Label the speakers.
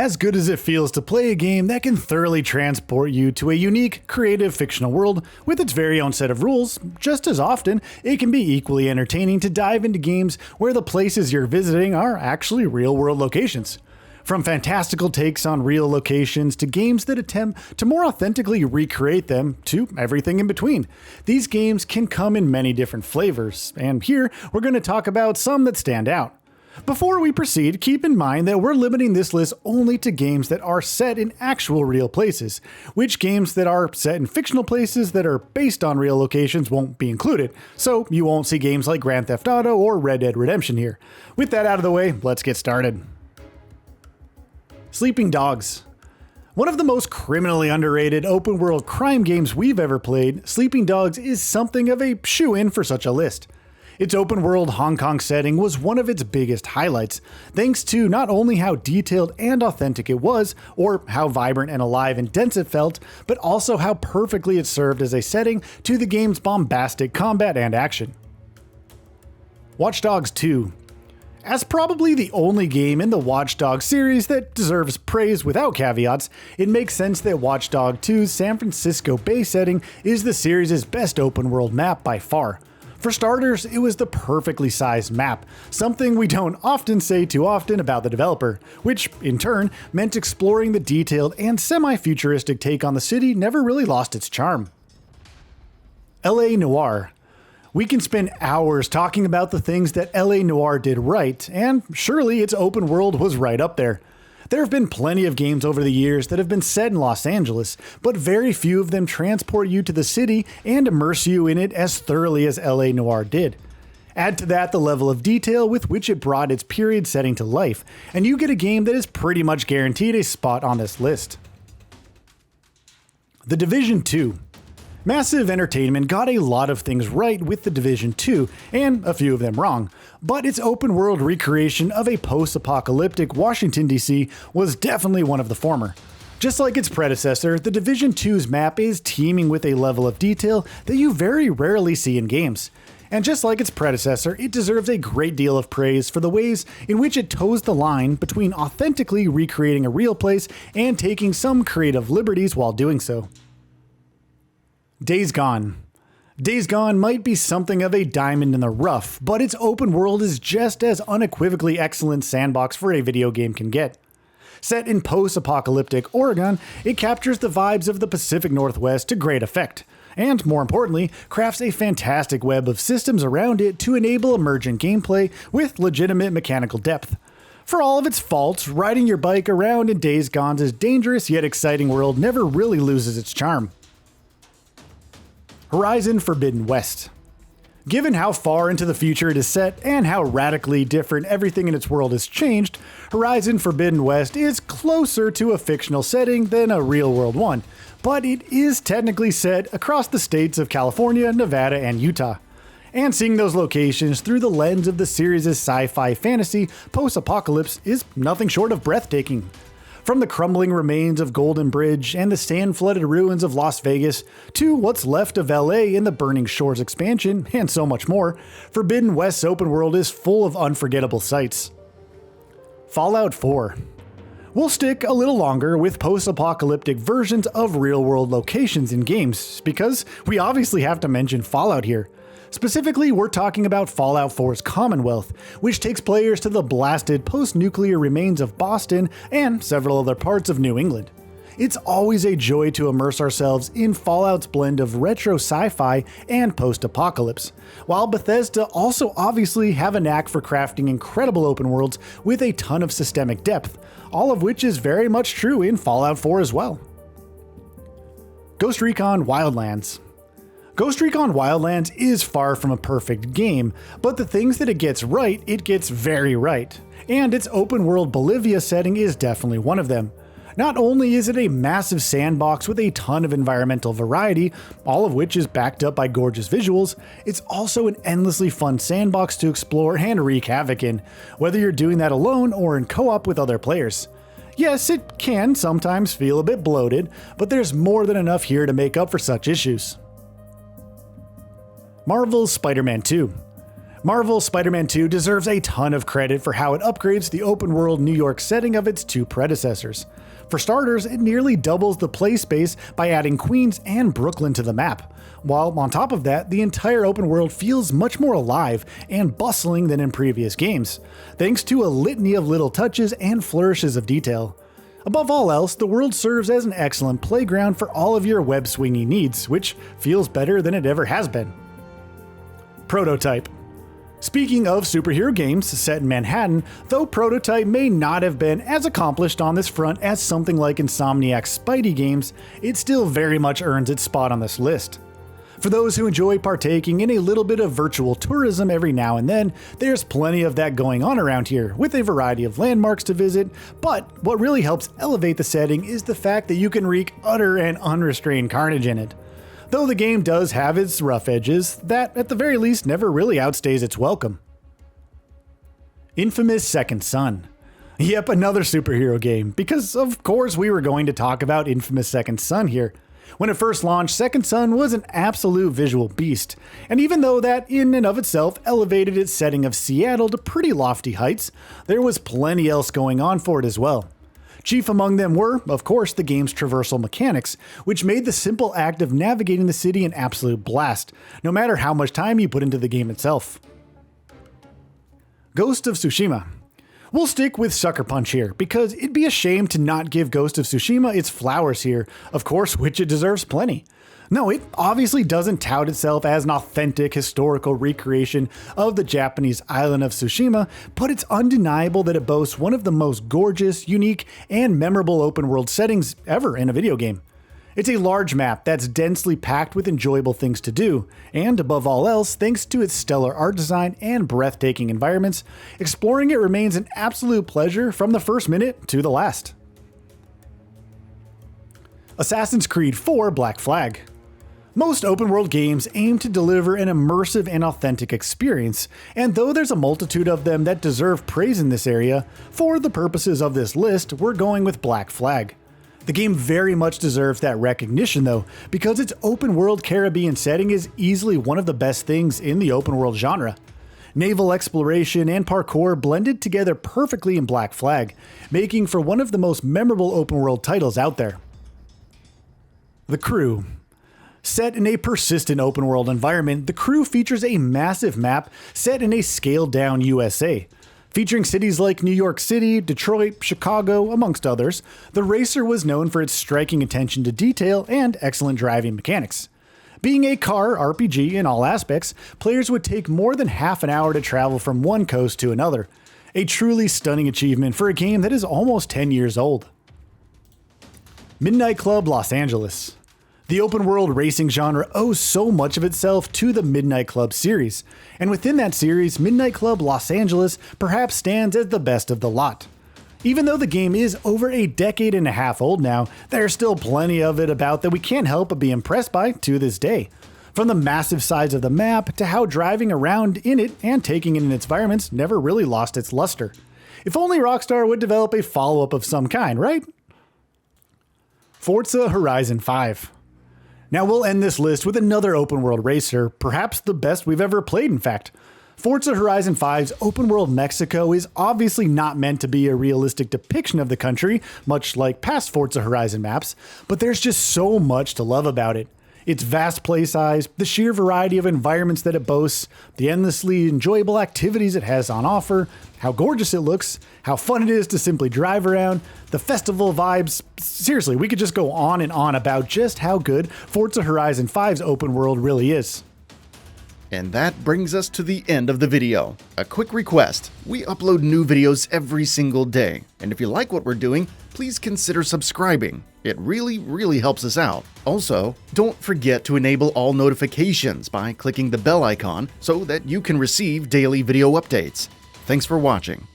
Speaker 1: As good as it feels to play a game that can thoroughly transport you to a unique, creative, fictional world with its very own set of rules, just as often, it can be equally entertaining to dive into games where the places you're visiting are actually real-world locations. From fantastical takes on real locations to games that attempt to more authentically recreate them to everything in between. These games can come in many different flavors, and here we're going to talk about some that stand out. Before we proceed, keep in mind that we're limiting this list only to games that are set in actual real places, which games that are set in fictional places that are based on real locations won't be included, so you won't see games like Grand Theft Auto or Red Dead Redemption here. With that out of the way, let's get started. Sleeping Dogs. One of the most criminally underrated open-world crime games we've ever played, Sleeping Dogs is something of a shoo-in for such a list. Its open-world Hong Kong setting was one of its biggest highlights, thanks to not only how detailed and authentic it was, or how vibrant and alive and dense it felt, but also how perfectly it served as a setting to the game's bombastic combat and action. Watch Dogs 2. As probably the only game in the Watch Dogs series that deserves praise without caveats, it makes sense that Watch Dogs 2's San Francisco Bay setting is the series' best open-world map by far. For starters, it was the perfectly sized map, something we don't often say too often about the developer, which, in turn, meant exploring the detailed and semi-futuristic take on the city never really lost its charm. LA Noire. We can spend hours talking about the things that LA Noire did right, and surely its open world was right up there. There have been plenty of games over the years that have been set in Los Angeles, but very few of them transport you to the city and immerse you in it as thoroughly as LA Noire did. Add to that the level of detail with which it brought its period setting to life, and you get a game that is pretty much guaranteed a spot on this list. The Division 2. Massive Entertainment got a lot of things right with The Division 2, and a few of them wrong, but its open-world recreation of a post-apocalyptic Washington, D.C. was definitely one of the former. Just like its predecessor, The Division 2's map is teeming with a level of detail that you very rarely see in games. And just like its predecessor, it deserves a great deal of praise for the ways in which it toes the line between authentically recreating a real place and taking some creative liberties while doing so. Days Gone. Days Gone might be something of a diamond in the rough, but its open world is just as unequivocally excellent sandbox for a video game can get. Set in post-apocalyptic Oregon, it captures the vibes of the Pacific Northwest to great effect, and more importantly, crafts a fantastic web of systems around it to enable emergent gameplay with legitimate mechanical depth. For all of its faults, riding your bike around in Days Gone's dangerous yet exciting world never really loses its charm. Horizon Forbidden West. Given how far into the future it is set and how radically different everything in its world has changed, Horizon Forbidden West is closer to a fictional setting than a real-world one, but it is technically set across the states of California, Nevada, and Utah. And seeing those locations through the lens of the series' sci-fi fantasy post-apocalypse is nothing short of breathtaking. From the crumbling remains of Golden Bridge and the sand-flooded ruins of Las Vegas, to what's left of LA in the Burning Shores expansion, and so much more, Forbidden West's open world is full of unforgettable sights. Fallout 4. We'll stick a little longer with post-apocalyptic versions of real-world locations in games, because we obviously have to mention Fallout here. Specifically, we're talking about Fallout 4's Commonwealth, which takes players to the blasted post-nuclear remains of Boston and several other parts of New England. It's always a joy to immerse ourselves in Fallout's blend of retro sci-fi and post-apocalypse, while Bethesda also obviously have a knack for crafting incredible open worlds with a ton of systemic depth, all of which is very much true in Fallout 4 as well. Ghost Recon Wildlands. Ghost Recon Wildlands is far from a perfect game, but the things that it gets right, it gets very right. And its open world Bolivia setting is definitely one of them. Not only is it a massive sandbox with a ton of environmental variety, all of which is backed up by gorgeous visuals, it's also an endlessly fun sandbox to explore and wreak havoc in, whether you're doing that alone or in co-op with other players. Yes, it can sometimes feel a bit bloated, but there's more than enough here to make up for such issues. Marvel's Spider-Man 2. Marvel's Spider-Man 2 deserves a ton of credit for how it upgrades the open-world New York setting of its two predecessors. For starters, it nearly doubles the play space by adding Queens and Brooklyn to the map, while on top of that, the entire open world feels much more alive and bustling than in previous games, thanks to a litany of little touches and flourishes of detail. Above all else, the world serves as an excellent playground for all of your web-swinging needs, which feels better than it ever has been. Prototype. Speaking of superhero games set in Manhattan, though Prototype may not have been as accomplished on this front as something like Insomniac's Spidey games, it still very much earns its spot on this list. For those who enjoy partaking in a little bit of virtual tourism every now and then, there's plenty of that going on around here, with a variety of landmarks to visit, but what really helps elevate the setting is the fact that you can wreak utter and unrestrained carnage in it. Though the game does have its rough edges, that at the very least never really outstays its welcome. Infamous Second Son. Yep, another superhero game, because of course we were going to talk about Infamous Second Son here. When it first launched, Second Son was an absolute visual beast, and even though that in and of itself elevated its setting of Seattle to pretty lofty heights, there was plenty else going on for it as well. Chief among them were, of course, the game's traversal mechanics, which made the simple act of navigating the city an absolute blast, no matter how much time you put into the game itself. Ghost of Tsushima. We'll stick with Sucker Punch here, because it'd be a shame to not give Ghost of Tsushima its flowers here, of course, which it deserves plenty. No, it obviously doesn't tout itself as an authentic historical recreation of the Japanese island of Tsushima, but it's undeniable that it boasts one of the most gorgeous, unique, and memorable open world settings ever in a video game. It's a large map that's densely packed with enjoyable things to do, and above all else, thanks to its stellar art design and breathtaking environments, exploring it remains an absolute pleasure from the first minute to the last. Assassin's Creed 4 Black Flag. Most open-world games aim to deliver an immersive and authentic experience, and though there's a multitude of them that deserve praise in this area, for the purposes of this list, we're going with Black Flag. The game very much deserves that recognition though, because its open-world Caribbean setting is easily one of the best things in the open-world genre. Naval exploration and parkour blended together perfectly in Black Flag, making for one of the most memorable open-world titles out there. The Crew. Set in a persistent open-world environment, The Crew features a massive map set in a scaled-down USA. Featuring cities like New York City, Detroit, Chicago, amongst others, the racer was known for its striking attention to detail and excellent driving mechanics. Being a car RPG in all aspects, players would take more than half an hour to travel from one coast to another. A truly stunning achievement for a game that is almost 10 years old. Midnight Club Los Angeles. The open-world racing genre owes so much of itself to the Midnight Club series, and within that series, Midnight Club Los Angeles perhaps stands as the best of the lot. Even though the game is over a decade and a half old now, there's still plenty of it about that we can't help but be impressed by to this day. From the massive size of the map to how driving around in it and taking in its environments never really lost its luster. If only Rockstar would develop a follow-up of some kind, right? Forza Horizon 5. Now we'll end this list with another open world racer, perhaps the best we've ever played in fact. Forza Horizon 5's open world Mexico is obviously not meant to be a realistic depiction of the country, much like past Forza Horizon maps, but there's just so much to love about it. Its vast play size, the sheer variety of environments that it boasts, the endlessly enjoyable activities it has on offer, how gorgeous it looks, how fun it is to simply drive around, the festival vibes. Seriously, we could just go on and on about just how good Forza Horizon 5's open world really is.
Speaker 2: And that brings us to the end of the video. A quick request, we upload new videos every single day, and if you like what we're doing, please consider subscribing. It really helps us out. Also, don't forget to enable all notifications by clicking the bell icon so that you can receive daily video updates. Thanks for watching.